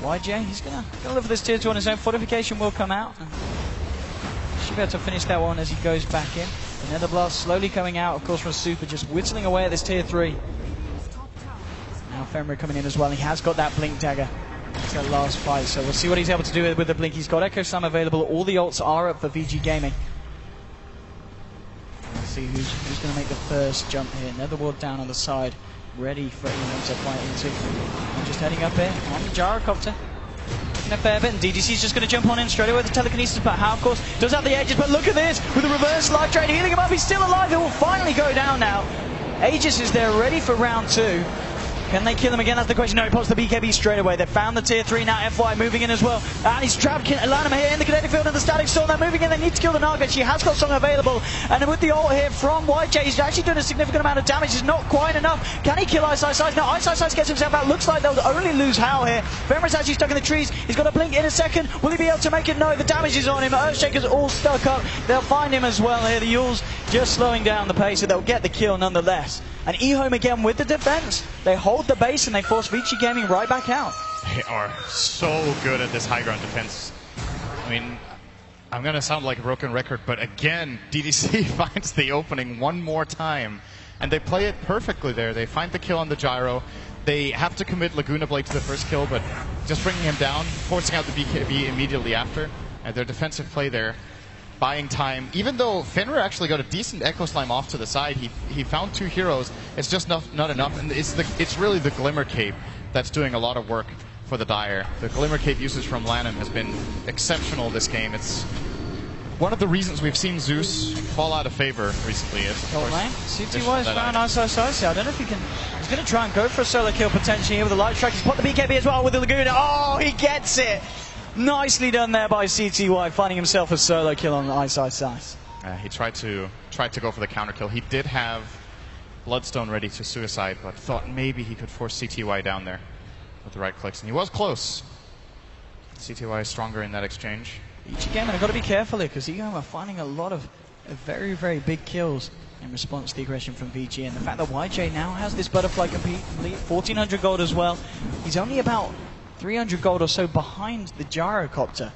YJ, he's gonna live for this tier 2 on his own. Fortification will come out. Should be able to finish that one as he goes back in. The Nether Blast slowly coming out, of course, from Super, just whittling away at this tier 3. Now Fenrir coming in as well. He has got that Blink Dagger. It's that last fight, so we'll see what he's able to do with the Blink. He's got Echo Slam available. All the ults are up for VG Gaming. Let's see who's going to make the first jump here. Netherworld down on the side, ready for I.M.O to fight into. And just heading up here on the Gyrocopter. Looking a fair bit, and DDC's just going to jump on in straight away with the telekinesis, but how, of course, does have the edges. But look at this, with the reverse life drain, healing him up. He's still alive. It will finally go down now. Aegis is there, ready for round 2. Can they kill him again? That's the question. No, he pops the BKB straight away. They found the tier 3 now. FY moving in as well. And he's trapped Lanham here in the kinetic field and the static storm. They're moving in. They need to kill the Naga. She has got Song available. And with the ult here from YJ, he's actually doing a significant amount of damage. It's not quite enough. Can he kill Ice Ice Ice? No, Ice Ice Ice gets himself out. Looks like they'll only lose Hal here. Fenrir's actually stuck in the trees. He's got a blink in a second. Will he be able to make it? No, the damage is on him. Earthshaker's all stuck up. They'll find him as well here. The Yules just slowing down the pace, so they'll get the kill nonetheless. And I.M.O again with the defense. They hold the base and they force VG Gaming right back out. They are so good at this high ground defense. I mean, I'm going to sound like a broken record, but again, DDC finds the opening one more time. And they play it perfectly there. They find the kill on the gyro. They have to commit Laguna Blade to the first kill, but just bringing him down, forcing out the BKB immediately after. And their defensive play there, buying time. Even though Fenrir actually got a decent Echo Slime off to the side, he found 2 heroes. It's just not enough, and it's really the Glimmer Cape that's doing a lot of work for the Dire. The Glimmer Cape usage from Lanham has been exceptional this game. It's one of the reasons we've seen Zeus fall out of favor recently. CTY is found Ice Ice Ice. I don't know if he can. He's going to try and go for a solo kill potentially here with the light strike. He's put the BKB as well with the Laguna. Oh, he gets it! Nicely done there by CTY, finding himself a solo kill on Ice Ice Ice. He tried to go for the counter kill. He did have Bloodstone ready to suicide, but thought maybe he could force CTY down there with the right clicks, and he was close. CTY is stronger in that exchange. Each game, and I've got to be careful here because I.M.O are finding a lot of very, very big kills in response to the aggression from VG, and the fact that YJ now has this butterfly complete, 1400 gold as well. He's only about 300 gold or so behind the Gyrocopter.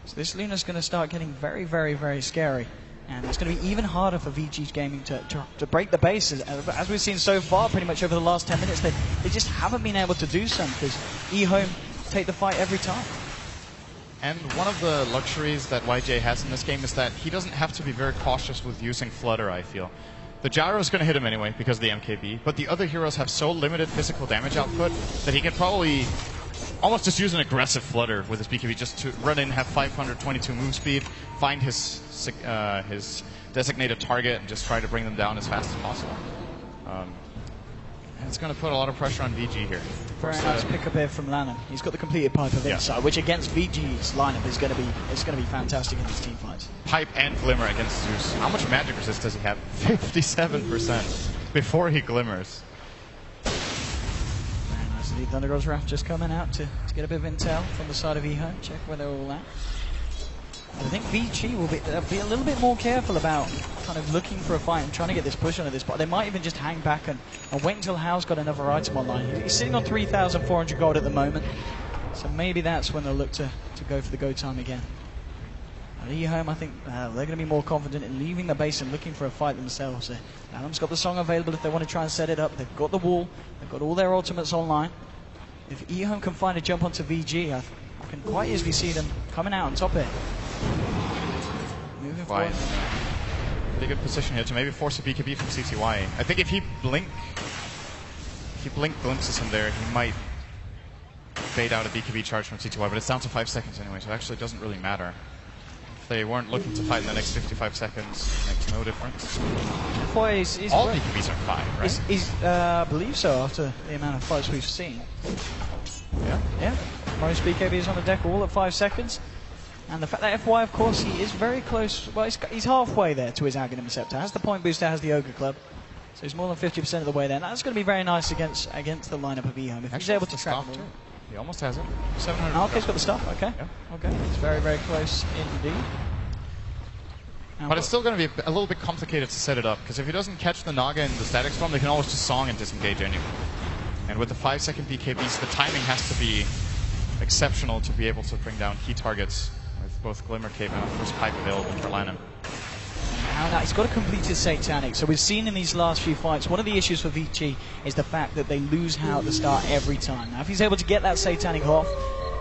So this Luna's going to start getting very, very, very scary. And it's going to be even harder for VG Gaming to break the base. As we've seen so far, pretty much over the last 10 minutes, they just haven't been able to do so because I.M.O take the fight every time. And one of the luxuries that YJ has in this game is that he doesn't have to be very cautious with using Flutter, I feel. The Gyro is going to hit him anyway because of the MKB, but the other heroes have so limited physical damage output that he can probably almost just use an aggressive Flutter with his BKB just to run in, have 522 move speed, find his designated target, and just try to bring them down as fast as possible. And it's going to put a lot of pressure on VG here. Very nice pick up here from Lanham. He's got the completed pipe of Insight, which against VG's lineup is going to be fantastic in these team fights. Pipe and Glimmer against Zeus. How much magic resist does he have? 57% before he glimmers. Very nice indeed. Thundergod's Wrath just coming out to get a bit of intel from the side of I.M.O. Check where they're all at. I think VG will be a little bit more careful about kind of looking for a fight and trying to get this push onto this spot. They might even just hang back and wait until Hal's got another item online. He's sitting on 3,400 gold at the moment, so maybe that's when they'll look to go for the go time again. I think they're going to be more confident in leaving the base and looking for a fight themselves. Adam's got the song available if they want to try and set it up. They've got the wall, they've got all their ultimates online. If I.M.O can find a jump onto VG, I can quite easily see them coming out on top here. Moving forward. Pretty good position here to maybe force a BKB from CTY. I think if he glimpses him there, he might fade out a BKB charge from CTY, but it's down to 5 seconds anyway, so it actually doesn't really matter. If they weren't looking to fight in the next 55 seconds, it makes no difference. All BKBs are 5, right? I believe so, after the amount of fights we've seen. Yeah. Most BKBs on the deck, all at 5 seconds. And the fact that FY, of course, he is very close. Well, he's halfway there to his Aghanim Scepter. Has the point booster, has the Ogre Club. So he's more than 50% of the way there. And that's going to be very nice against the lineup of I.M.O. If he's able to track them. He almost has it. 700. Okay, he's got the stuff. Okay. Yeah. Okay. It's very, very close indeed. But it's still going to be a little bit complicated to set it up, because if he doesn't catch the Naga in the static storm, they can always just song and disengage anyway. And with the 5-second BKBs, the timing has to be exceptional to be able to bring down key targets with both Glimmer Cape and a first pipe available for Lanham. Now he's got to complete his Satanic. So we've seen in these last few fights, one of the issues for Vici is the fact that they lose How at the start every time. Now if he's able to get that Satanic off,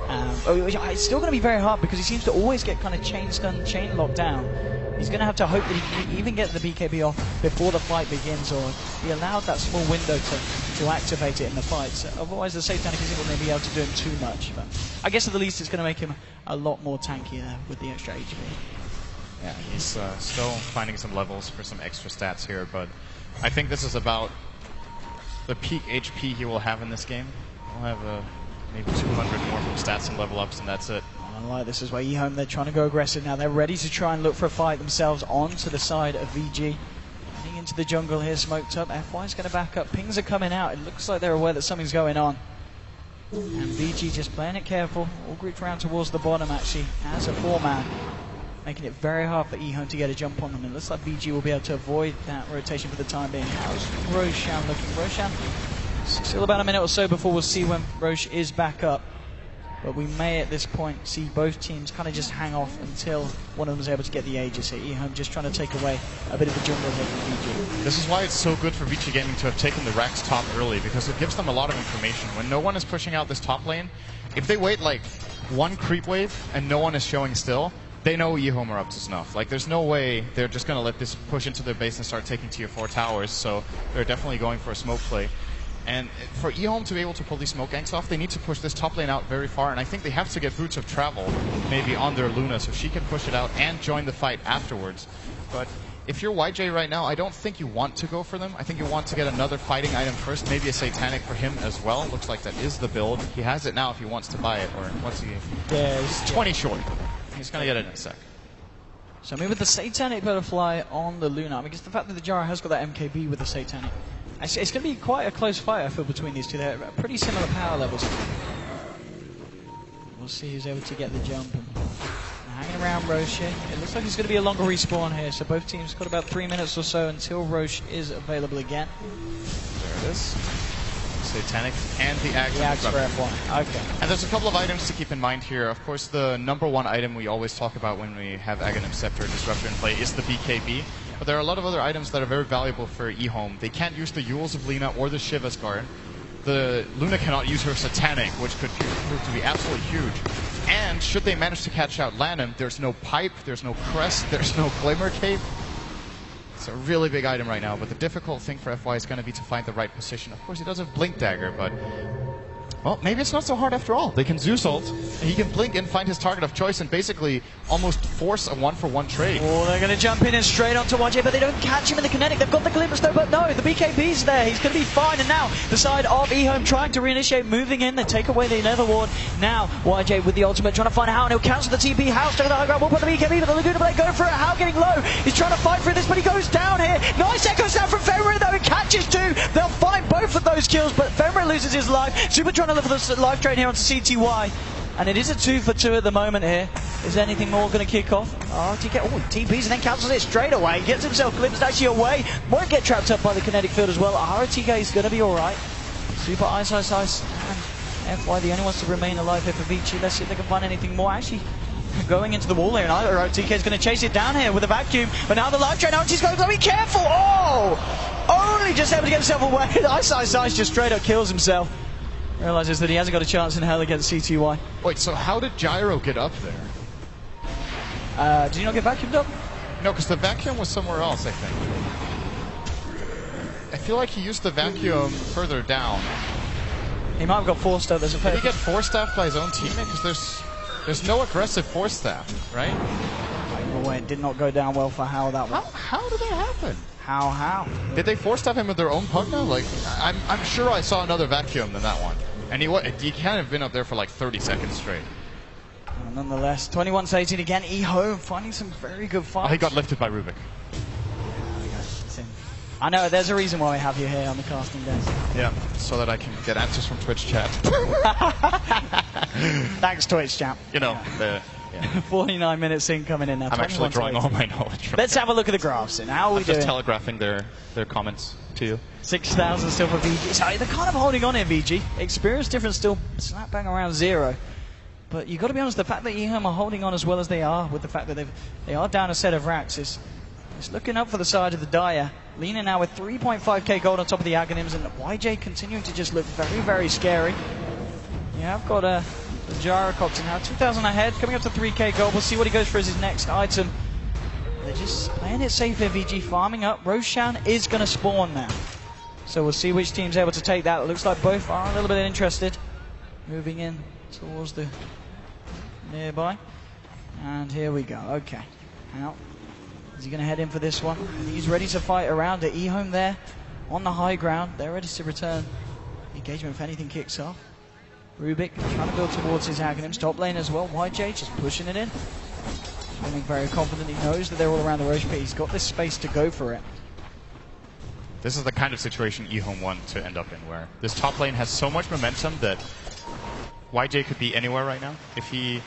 it's still going to be very hard because he seems to always get kind of chain stun, chain locked down. He's going to have to hope that he can even get the BKB off before the fight begins, or be allowed that small window to activate it in the fight. So otherwise the Satanic isn't going to be able to do him too much. But I guess at the least it's going to make him a lot more tanky there with the extra HP. Yeah, he's still finding some levels for some extra stats here, but I think this is about the peak HP he will have in this game. He'll have maybe 200 more from stats and level ups, and that's it. Unlike this is where I.M O, they're trying to go aggressive now. They're ready to try and look for a fight themselves onto the side of VG. Heading into the jungle here, smoked up. FY's going to back up. Pings are coming out. It looks like they're aware that something's going on. And VG just playing it careful. All grouped around towards the bottom, actually, as a 4-man. Making it very hard for I.M O to get a jump on them. It looks like VG will be able to avoid that rotation for the time being. How's Roshan looking? Roshan, still about a minute or so before we'll see when Roche is back up. But we may at this point see both teams kind of just hang off until one of them is able to get the Aegis hit. I.M O just trying to take away a bit of the jungle hit from VG. This is why it's so good for Vici Gaming to have taken the Rax top early, because it gives them a lot of information. When no one is pushing out this top lane, if they wait like one creep wave and no one is showing still, they know I.M O are up to snuff. Like, there's no way they're just going to let this push into their base and start taking tier 4 towers, so they're definitely going for a smoke play. And for I.M O to be able to pull these smoke ganks off, they need to push this top lane out very far, and I think they have to get Boots of Travel maybe on their Luna so she can push it out and join the fight afterwards. But if you're YJ right now, I don't think you want to go for them. I think you want to get another fighting item first, maybe a Satanic for him as well. Looks like that is the build. He has it now if he wants to buy it, or what's he? There's 20 short. He's going to get it in a sec. So maybe with the Satanic Butterfly on the Luna, I mean, it's the fact that the Jara has got that MKB with the Satanic. It's going to be quite a close fight, I feel, between these two. They're pretty similar power levels. We'll see who's able to get the jump. And hanging around Roche. It looks like it's going to be a longer respawn here, so both teams got about 3 minutes or so until Roche is available again. There it is. Satanic and the Axe. The Axe for F1. Okay. And there's a couple of items to keep in mind here. Of course, the #1 item we always talk about when we have Aghanim Scepter Disruptor in play is the BKB. But there are a lot of other items that are very valuable for I.M O. They can't use the Yules of Lina or the Shiva's Guard. The Luna cannot use her Satanic, which could prove to be absolutely huge. And should they manage to catch out Lanham, there's no Pipe, there's no Crest, there's no Glimmer Cape. It's a really big item right now, but the difficult thing for FY is going to be to find the right position. Of course, he does have Blink Dagger, but well, maybe it's not so hard after all. They can Zeus ult, he can blink and find his target of choice and basically almost force a 1-for-1 trade. Oh, they're going to jump in and straight onto YJ, but they don't catch him in the kinetic. They've got the glimpse though, but no, the BKB's there. He's going to be fine. And now the side of I.M O trying to reinitiate, moving in. They take away the Nether Ward. Now YJ with the ultimate trying to find How, and he'll cancel the TP. How to the high ground. We'll put the BKB, but the Laguna Blade go for it. How getting low. He's trying to fight for this, but he goes down here. Nice echoes down from Fenrir though. He catches two. They'll find both of those kills, but Fenrir loses his life. Super trying to look for the life train here onto CTY. And it is a 2-for-2 at the moment here. Is anything more going to kick off? RTK, TPs and then cancels it straight away. Gets himself glimpsed actually away. Won't get trapped up by the kinetic field as well. RTK is going to be alright. Super ice. And FY the only ones to remain alive here for Vici. Let's see if they can find anything more. Actually, going into the wall here, and RTK is going to chase it down here with a vacuum. But now the life train, RTK's going to be careful. Oh! Only just able to get himself away. Ice just straight up kills himself. Realizes that he hasn't got a chance in hell against CTY. Wait, so how did Gyro get up there? Did he not get vacuumed up? No, because the vacuum was somewhere else, I think. I feel like he used the vacuum further down. He might have got force staff. Did he get force staffed by his own teammate? Because there's no aggressive force staff, right? Well, it did not go down well for How that one. How did that happen? How? Did they force staff him with their own Pugna? Like, I'm sure I saw another vacuum than that one. And he can't have been up there for like 30 seconds straight. Nonetheless, 21-18 again. I.M O finding some very good fights. Oh, he got lifted by Rubik. I know, there's a reason why we have you here on the casting desk. Yeah, so that I can get answers from Twitch chat. Thanks, Twitch chat. You know, yeah. 49 minutes in coming in now. I'm actually drawing all my knowledge. Let's have a look at the graphs. And how are we doing? Just telegraphing their comments to you. 6,000 still for VG. So they're kind of holding on here, VG. Experience difference still slap bang around 0. But you've got to be honest, the fact that I.M.O are holding on as well as they are, with the fact that they are down a set of racks, is looking up for the side of the Dire. Lina now with 3.5k gold on top of the Aghanims, and YJ continuing to just look very, very scary. Yeah, I've got the Gyrocopter now, 2,000 ahead, coming up to 3k gold. We'll see what he goes for as his next item. They're just playing it safe here, VG, farming up. Roshan is going to spawn now. So we'll see which team's able to take that. It looks like both are a little bit interested. Moving in towards the nearby. And here we go. Okay. Now, is he going to head in for this one? He's ready to fight around it. I.M.O there on the high ground. They're ready to return engagement if anything kicks off. Rubik trying to build towards his Aghanims. Top lane as well. YJ just pushing it in. Feeling very confident. He knows that they're all around the Roche pit. He's got this space to go for it. This is the kind of situation I.M.O want to end up in, where this top lane has so much momentum that YJ could be anywhere right now. If he...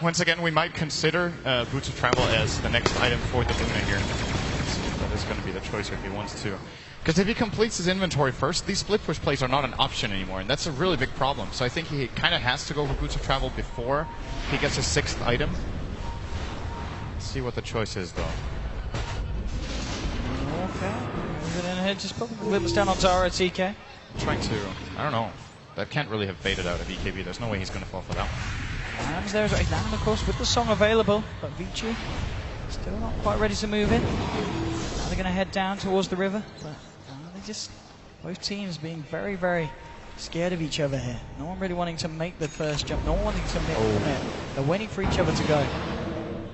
Once again, we might consider Boots of Travel as the next item for the Luna here. That is going to be the choice if he wants to. Because if he completes his inventory first, these split push plays are not an option anymore, and that's a really big problem. So I think he kind of has to go for Boots of Travel before he gets his 6th item. Let's see what the choice is, though. Okay. Moving in ahead, just putting the limits down on Zara at TK. Trying to... I don't know. That can't really have baited out of EKB. There's no way he's going to fall for that one. Rams there as well. Land, of course, with the song available, but Vici still not quite ready to move in. Now they're going to head down towards the river, but they just, both teams being very, very scared of each other here. No one really wanting to make the first jump, no one wanting to commit. They're waiting for each other to go.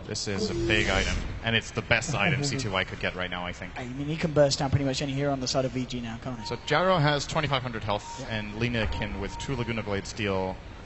This is a big item, and it's the best item C2Y could get right now, I think. I mean, he can burst down pretty much any hero on the side of VG now, can't he? So Gyro has 2,500 health, and Lina can, with 2 Laguna Blades, deal